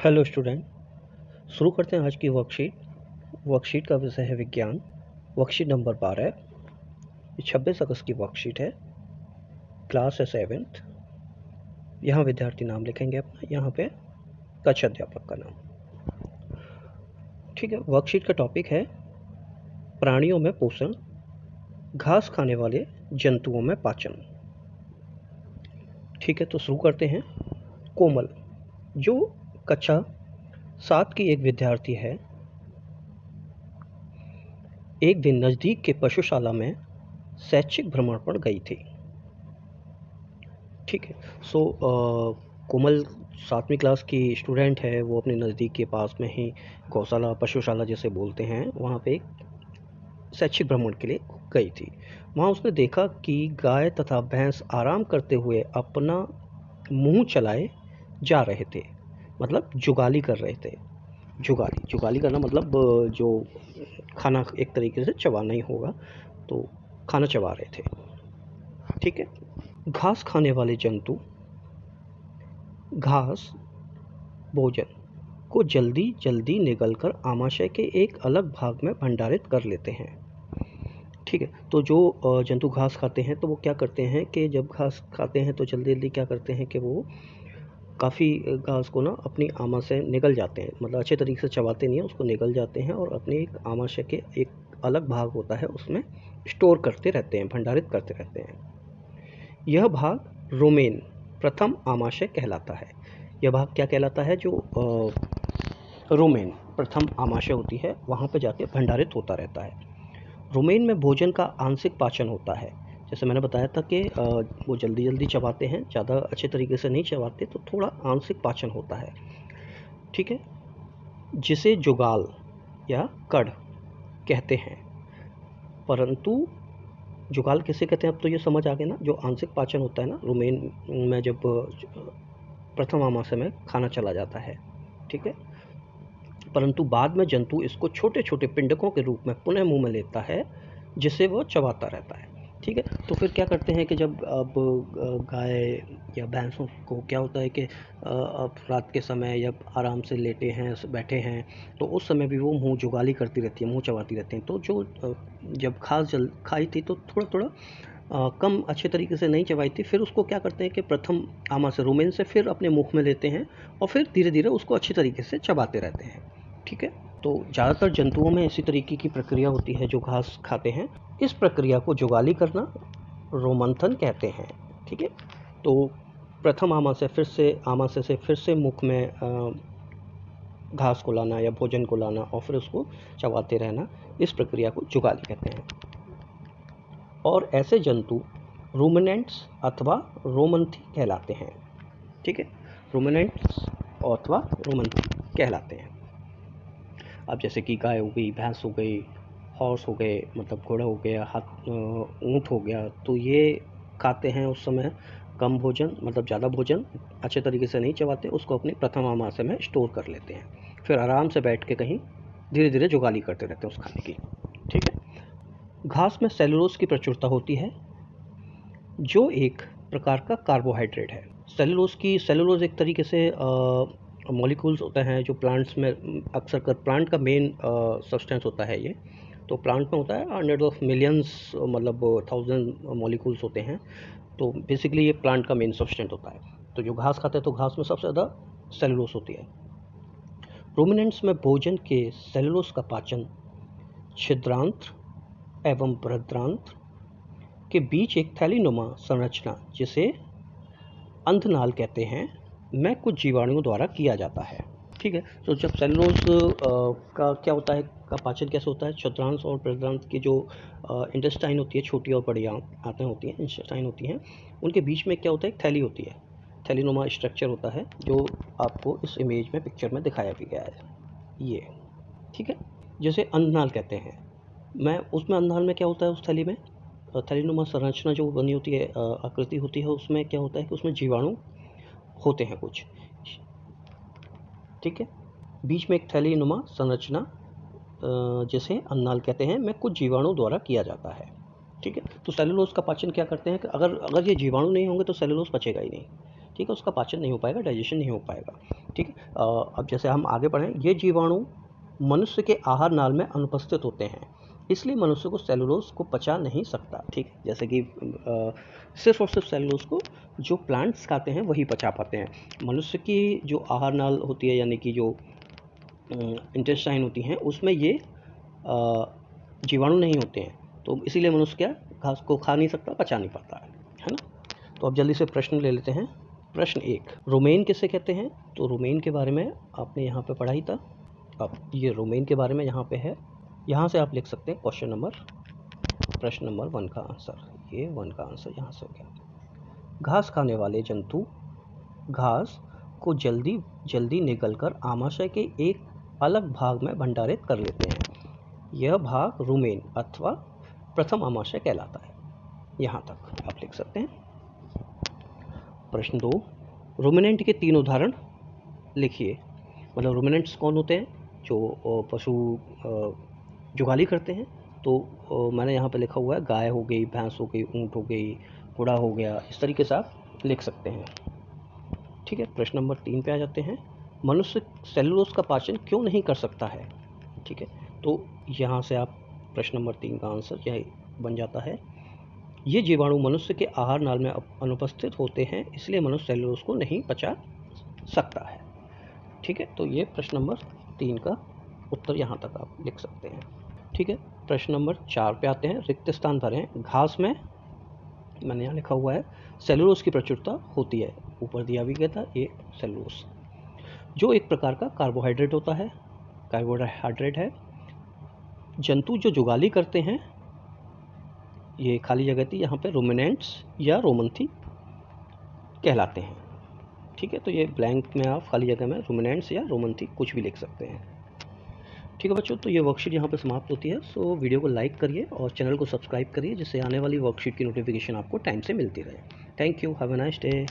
Hello student. शुरू करते हैं आज की वर्कशीट का विषय है विज्ञान। Worksheet number 12। ये 26 अगस्त की वर्कशीट है। क्लास है 7th। यहाँ विद्यार्थी नाम लिखेंगे अपना, यहाँ पे कक्षा अध्यापक का नाम। ठीक है। वर्कशीट का टॉपिक है प्राणियों में पोषण, घास खाने वाले जंतुओं में पाचन। ठीक है, तो शुरू करते हैं। कोमल, जो कक्षा 7 की एक विद्यार्थी है, एक दिन नज़दीक के पशुशाला में शैक्षिक भ्रमण पर गई थी। ठीक है। कोमल 7वीं क्लास की स्टूडेंट है। वो अपने नज़दीक के पास में ही गौशाला, पशुशाला जैसे बोलते हैं, वहाँ पे एक शैक्षिक भ्रमण के लिए गई थी। वहाँ उसने देखा कि गाय तथा भैंस आराम करते हुए अपना मुंह चलाए जा रहे थे, मतलब जुगाली कर रहे थे। जुगाली करना मतलब जो खाना एक तरीके से चबाना ही होगा, तो खाना चबा रहे थे। ठीक है। घास खाने वाले जंतु घास भोजन को जल्दी जल्दी निगलकर आमाशय के एक अलग भाग में भंडारित कर लेते हैं। ठीक है। तो जो जंतु घास खाते हैं तो वो क्या करते हैं कि जब घास खाते हैं तो जल्दी जल्दी क्या करते हैं कि वो काफ़ी घास को ना अपनी आमा से निगल जाते हैं, मतलब अच्छे तरीके से चबाते नहीं हैं, उसको निगल जाते हैं और अपने एक आमाशय के एक अलग भाग होता है उसमें स्टोर करते रहते हैं, भंडारित करते रहते हैं। यह भाग रोमेन प्रथम आमाशय कहलाता है। यह भाग क्या कहलाता है? जो रोमेन प्रथम आमाशय होती है, वहाँ पर जाके भंडारित होता रहता है। रोमेन में भोजन का आंशिक पाचन होता है। जैसे मैंने बताया था कि वो जल्दी जल्दी चबाते हैं, ज़्यादा अच्छे तरीके से नहीं चबाते, तो थोड़ा आंशिक पाचन होता है। ठीक है। जिसे जुगाल या कड़ कहते हैं। परंतु जुगाल किसे कहते हैं अब तो ये समझ आ गया ना। जो आंशिक पाचन होता है ना रोमेन में, जब प्रथम आमाशय में खाना चला जाता है। ठीक है। परंतु बाद में जंतु इसको छोटे छोटे पिंडकों के रूप में पुनः मुंह में लेता है, जिसे वो चबाता रहता है। ठीक है। तो फिर क्या करते हैं कि जब अब गाय या भैंसों को क्या होता है कि अब रात के समय जब आराम से लेटे हैं, बैठे हैं, तो उस समय भी वो मुंह जुगाली करती रहती है, मुंह चबाती रहती हैं। तो जो जब घास खाई थी तो थोड़ा थोड़ा कम अच्छे तरीके से नहीं चबाई थी, फिर उसको क्या करते हैं कि प्रथम आमाशय रोमेन से फिर अपने मुख में लेते हैं और फिर धीरे धीरे उसको अच्छी तरीके से चबाते रहते हैं। ठीक है। तो ज़्यादातर जंतुओं में इसी तरीके की प्रक्रिया होती है जो घास खाते हैं। इस प्रक्रिया को जुगाली करना रोमंथन कहते हैं। ठीक है। तो प्रथम आमाशय से फिर से मुख में घास को लाना या भोजन को लाना और फिर उसको चबाते रहना, इस प्रक्रिया को जुगाली कहते हैं। और ऐसे जंतु रूमिनेंट्स अथवा रोमंथी कहलाते हैं। ठीक है। रूमिनेंट्स अथवा रोमंथी कहलाते हैं। अब जैसे कि गाय हो गई, भैंस हो गई, हॉर्स हो गए, मतलब घोड़ा हो गया, ऊँट हो गया, तो ये खाते हैं उस समय कम भोजन, मतलब ज़्यादा भोजन अच्छे तरीके से नहीं चबाते, उसको अपनी प्रथम आमाशय में स्टोर कर लेते हैं, फिर आराम से बैठ के कहीं धीरे धीरे जुगाली करते रहते हैं उस खाने की। ठीक है। घास में सेलुलोज की प्रचुरता होती है, जो एक प्रकार का कार्बोहाइड्रेट है। सेलुलोज एक तरीके से मॉलिक्यूल्स होते हैं जो प्लांट्स में अक्सर कर प्लांट का मेन सब्सटेंस होता है ये। तो प्लांट में होता है हंड्रेड ऑफ मिलियंस, मतलब 1000 मॉलिक्यूल्स होते हैं। तो बेसिकली ये प्लांट का मेन सब्सटेंस होता है। तो जो घास खाते हैं तो घास में सबसे ज़्यादा सेलुलोज होती है। रूमिनेंट्स में भोजन के सेलुलोज का पाचन छिद्रांत्र एवं बृहदांत्र के बीच एक थैलीनुमा संरचना, जिसे अंधनाल कहते हैं, में कुछ जीवाणुओं द्वारा किया जाता है। ठीक है। तो जब सेलुलोज का क्या होता है, का पाचन कैसे होता है, छिद्रांश और बृहदांत्र की जो इंटेस्टाइन होती है, छोटी और बड़ी आंतें होती हैं, इंटेस्टाइन होती हैं, उनके बीच में क्या होता है, एक थैली होती है, थैलीनुमा स्ट्रक्चर होता है, जो आपको इस इमेज में, पिक्चर में दिखाया भी गया है ये। ठीक है। जैसे अंधनाल कहते हैं, मैं उसमें अंधनाल में क्या होता है, उस थैली में थैलीनुमा संरचना जो बनी होती है, आकृति होती है, उसमें क्या होता है कि उसमें जीवाणु होते हैं कुछ। ठीक है। बीच में एक थैलीनुमा संरचना, जिसे अन्नाल कहते हैं, में कुछ जीवाणु द्वारा किया जाता है। ठीक है। तो सेलुलोज का पाचन क्या करते हैं कि अगर ये जीवाणु नहीं होंगे तो सेलुलोज पचेगा ही नहीं। ठीक है। उसका पाचन नहीं हो पाएगा, डाइजेशन नहीं हो पाएगा। ठीक है। अब जैसे हम आगे बढ़ें, ये जीवाणु मनुष्य के आहार नाल में अनुपस्थित होते हैं, इसलिए मनुष्य को सेलुलोज को पचा नहीं सकता। ठीक है, जैसे कि सिर्फ और सिर्फ सेलुलोज को जो प्लांट्स खाते हैं वही पचा पाते हैं। मनुष्य की जो आहार नाल होती है, यानी कि जो इंटेस्टाइन होती हैं, उसमें ये जीवाणु नहीं होते हैं, तो इसीलिए मनुष्य क्या घास को खा नहीं सकता, पचा नहीं पाता है ना। तो अब जल्दी से प्रश्न ले लेते हैं। प्रश्न 1, रोमेन किसे कहते हैं? तो रोमेन के बारे में आपने यहाँ पे पढ़ा ही था। अब ये रोमेन के बारे में यहाँ पे है, यहाँ से आप लिख सकते हैं प्रश्न नंबर 1 का आंसर, ये 1 का आंसर यहाँ से हो गया। घास खाने वाले जंतु घास को जल्दी जल्दी निगलकर आमाशय के एक अलग भाग में भंडारित कर लेते हैं। यह भाग रुमेन अथवा प्रथम आमाशय कहलाता है। यहाँ तक आप लिख सकते हैं। प्रश्न 2, रुमिनेंट के 3 उदाहरण लिखिए। मतलब रुमिनेंट्स कौन होते हैं? जो पशु जुगाली करते हैं। तो मैंने यहाँ पे लिखा हुआ है, गाय हो गई, भैंस हो गई, ऊँट हो गई, घोड़ा हो गया, इस तरीके से आप लिख सकते हैं। ठीक है, प्रश्न नंबर 3 पे आ जाते हैं। मनुष्य सेलुलोज का पाचन क्यों नहीं कर सकता है? ठीक है, तो यहाँ से आप प्रश्न नंबर 3 का आंसर यही बन जाता है, ये जीवाणु मनुष्य के आहार नाल में अनुपस्थित होते हैं, इसलिए मनुष्य सेलुलोज को नहीं पचा सकता है। ठीक है, तो ये प्रश्न नंबर 3 का उत्तर यहाँ तक आप लिख सकते हैं। ठीक है, प्रश्न नंबर 4 पे आते हैं। रिक्त स्थान भरें। घास में मैंने यहाँ लिखा हुआ है सेलुलोज की प्रचुरता होती है, ऊपर दिया भी गया था ये सेलुलोज, जो एक प्रकार का कार्बोहाइड्रेट होता है, कार्बोहाइड्रेट है। जंतु जो जुगाली करते हैं, ये खाली जगह थी यहाँ पे, रुमिनेंट्स या रोमंथी कहलाते हैं। ठीक है, तो ये ब्लैंक में आप खाली जगह में रुमिनेंट्स या रोमंथी कुछ भी लिख सकते हैं। ठीक है बच्चों, तो ये वर्कशीट यहाँ पे समाप्त होती है। सो वीडियो को लाइक करिए और चैनल को सब्सक्राइब करिए, जिससे आने वाली वर्कशीट की नोटिफिकेशन आपको टाइम से मिलती रहे। Thank you, have a nice day.